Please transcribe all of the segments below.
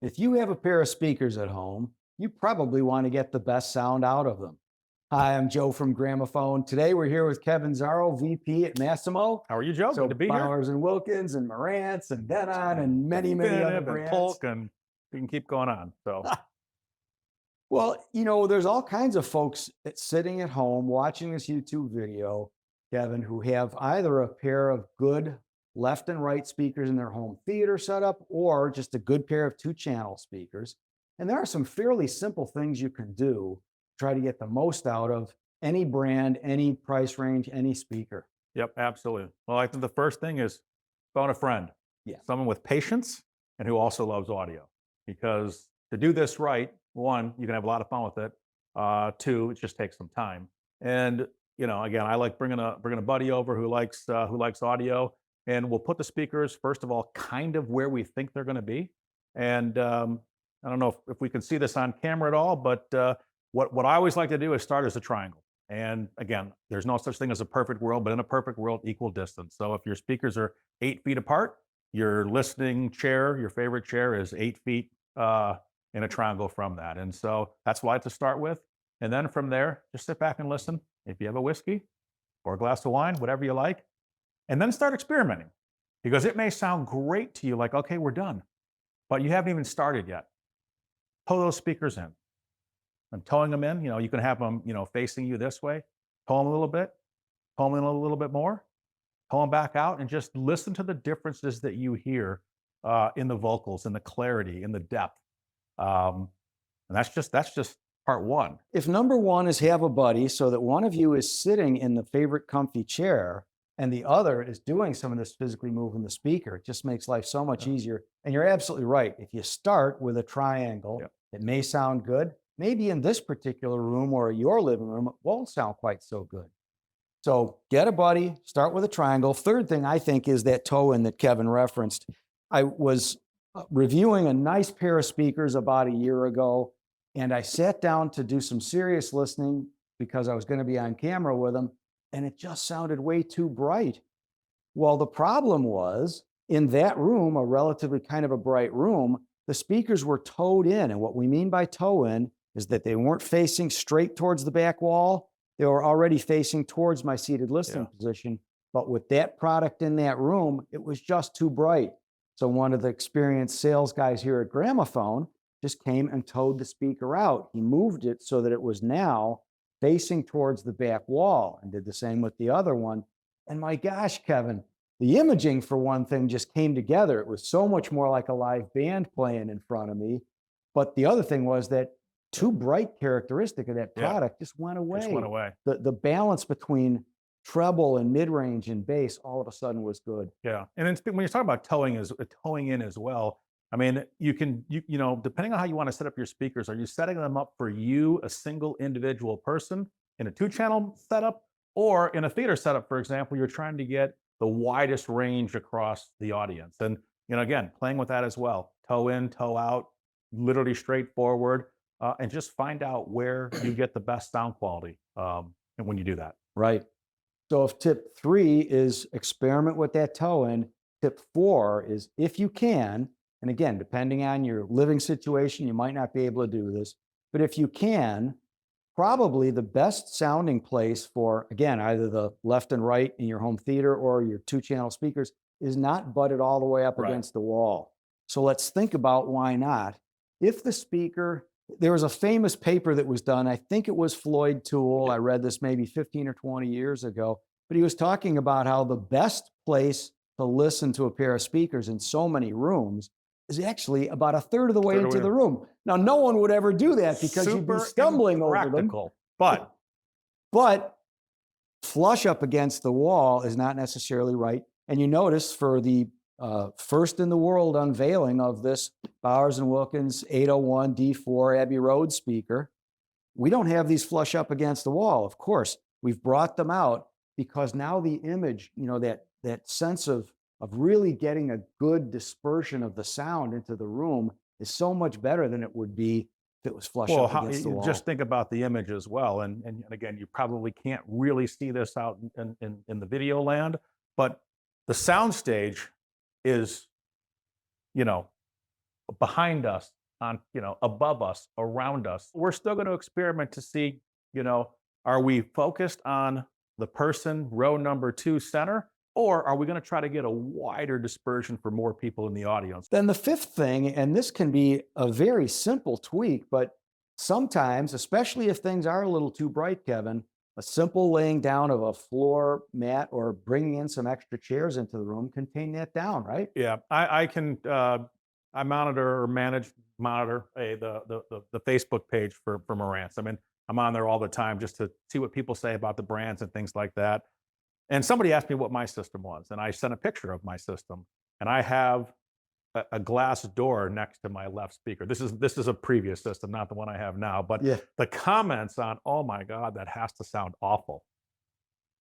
If you have a pair of speakers at home, you probably want to get the best sound out of them. Hi, I'm Joe from Gramophone. Today we're here with Kevin Zarow, VP at Masimo. How are you, Joe? Good to So be here. Bowers and Wilkins and Marantz and Denon and many other Definitive and brands. Polk, and we can keep going on. So, Well, there's all kinds of folks sitting at home watching this YouTube video, Kevin, who have either a pair of good left and right speakers in their home theater setup or just a good pair of two-channel speakers. And there are some fairly simple things you can do to try to get the most out of any brand, any price range, any speaker. yep, absolutely. Well, I think the first thing is phone a friend, Yeah. someone with patience and who also loves audio. Because to do this right, one, you can have a lot of fun with it. Two, it just takes some time. And again, I like bringing a buddy over who likes audio, and we'll put the speakers first of all kind of where we think they're going to be. And I don't know if we can see this on camera at all, but what I always like to do is start as a triangle. And again, there's no such thing as a perfect world, but in a perfect world, equal distance. So if your speakers are 8 feet apart, your listening chair, your favorite chair, is 8 feet in a triangle from that. And so that's what I like to start with. And then from there, just sit back and listen. If you have a whiskey or a glass of wine, whatever you like, and then start experimenting, because it may sound great to you, like, okay, we're done, but you haven't even started yet. Pull those speakers in. And towing them in, you can have them, facing you this way, pull them a little bit, pull them in a little bit more, pull them back out, and just listen to the differences that you hear in the vocals, in the clarity, in the depth. And that's just part one. If number one is have a buddy so that one of you is sitting in the favorite comfy chair and the other is doing some of this physically moving the speaker, it just makes life so much easier. And you're absolutely right. If you start with a triangle, Yep. it may sound good. Maybe in this particular room or your living room, it won't sound quite so good. So get a buddy, start with a triangle. Third thing I think is that toe in that Kevin referenced. I was reviewing a nice pair of speakers about a year ago, and I sat down to do some serious listening because I was going to be on camera with them, and it just sounded way too bright. Well, the problem was in that room, a relatively kind of a bright room, the speakers were towed in. And what we mean by toe in is that they weren't facing straight towards the back wall. They were already facing towards my seated listening position. But with that product in that room, it was just too bright. So one of the experienced sales guys here at Gramophone just came and towed the speaker out. He moved it so that it was now facing towards the back wall, and did the same with the other one. And my gosh, Kevin, the imaging for one thing just came together. It was so much more like a live band playing in front of me. But the other thing was that too bright characteristic of that product just went away. Just went away. The balance between treble and mid-range and bass all of a sudden was good. Yeah. And then when you're talking about towing in as well, I mean, you can, depending on how you want to set up your speakers, are you setting them up for you, a single individual person in a two-channel setup, or in a theater setup, for example, you're trying to get the widest range across the audience? And, again, playing with that as well, toe in, toe out, literally straightforward, and just find out where you get the best sound quality and when you do that. Right. So if tip 3 is experiment with that toe in, tip 4 is if you can, and again, depending on your living situation, you might not be able to do this, but if you can, probably the best sounding place for, again, either the left and right in your home theater or your two-channel speakers is not butted all the way up against the wall. So let's think about why not. If the speaker, there was a famous paper that was done, I think it was Floyd Toole, I read this maybe 15 or 20 years ago, but he was talking about how the best place to listen to a pair of speakers in so many rooms is actually about a third of the way into the room. Now, no one would ever do that because you'd be stumbling over them. But flush up against the wall is not necessarily right. And you notice for the first in the world unveiling of this Bowers & Wilkins 801 D4 Abbey Road speaker, we don't have these flush up against the wall. Of course, we've brought them out because now the image, that sense of really getting a good dispersion of the sound into the room is so much better than it would be if it was flush up against the wall. Just think about the image as well. And again, you probably can't really see this out in, in the video land, but the sound stage is, behind us, on, above us, around us. We're still going to experiment to see, are we focused on the person, row number 2 center, or are we going to try to get a wider dispersion for more people in the audience? Then the fifth thing, and this can be a very simple tweak, but sometimes, especially if things are a little too bright, Kevin, a simple laying down of a floor mat or bringing in some extra chairs into the room can tame that down, right? Yeah, I can I monitor or monitor the Facebook page for Marantz. I mean, I'm on there all the time just to see what people say about the brands and things like that. And somebody asked me what my system was, and I sent a picture of my system, and I have a glass door next to my left speaker. This is a previous system, not the one I have now. But Yeah. the comments on, oh my God, that has to sound awful.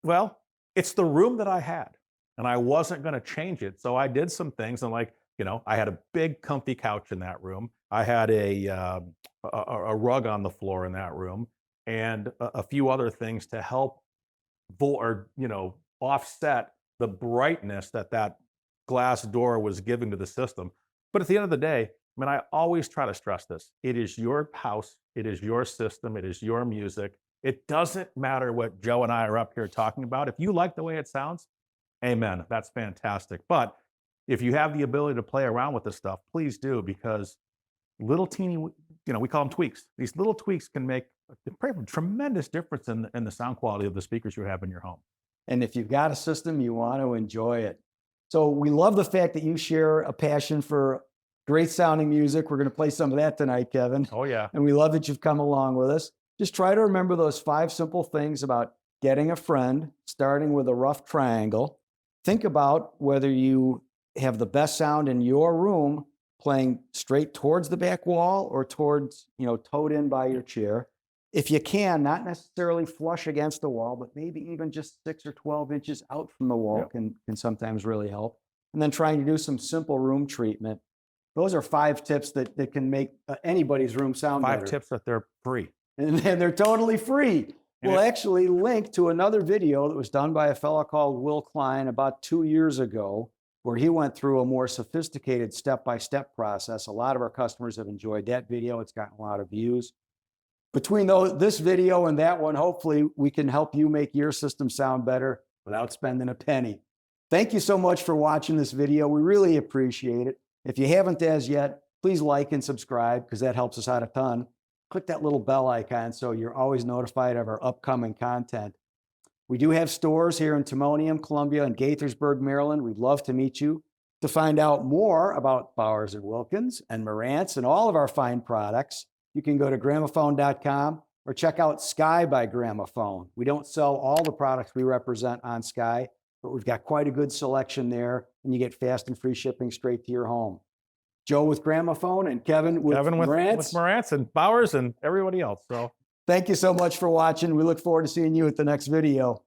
Well, it's the room that I had, and I wasn't going to change it. So I did some things, and I had a big comfy couch in that room. I had a rug on the floor in that room, and a few other things to help offset the brightness that glass door was giving to the system. But at the end of the day, I mean, I always try to stress this. It is your house. It is your system. It is your music. It doesn't matter what Joe and I are up here talking about. If you like the way it sounds, amen. That's fantastic. But if you have the ability to play around with this stuff, please do, because little teeny, we call them tweaks. These little tweaks can make a tremendous difference in the sound quality of the speakers you have in your home. And if you've got a system, you want to enjoy it. So we love the fact that you share a passion for great sounding music. We're going to play some of that tonight, Kevin. Oh, yeah. And we love that you've come along with us. Just try to remember those 5 simple things about getting a friend, starting with a rough triangle. Think about whether you have the best sound in your room playing straight towards the back wall or towards, towed in by your chair. If you can, not necessarily flush against the wall, but maybe even just 6 or 12 inches out from the wall can sometimes really help. And then trying to do some simple room treatment. Those are 5 tips that can make anybody's room sound 5 better. tips that they're free. And they're totally free. We'll actually link to another video that was done by a fellow called Will Klein about 2 years ago, where he went through a more sophisticated step-by-step process. A lot of our customers have enjoyed that video. It's gotten a lot of views. Between this video and that one, hopefully we can help you make your system sound better without spending a penny. Thank you so much for watching this video. We really appreciate it. If you haven't as yet, please like and subscribe, because that helps us out a ton. Click that little bell icon so you're always notified of our upcoming content. We do have stores here in Timonium, Columbia, and Gaithersburg, Maryland. We'd love to meet you. To find out more about Bowers & Wilkins and Marantz and all of our fine products, you can go to gramophone.com or check out Sky by Gramophone. We don't sell all the products we represent on Sky, but we've got quite a good selection there, and you get fast and free shipping straight to your home. Joe with Gramophone and Kevin with Marantz. With Marantz and Bowers and everybody else. So thank you so much for watching. We look forward to seeing you at the next video.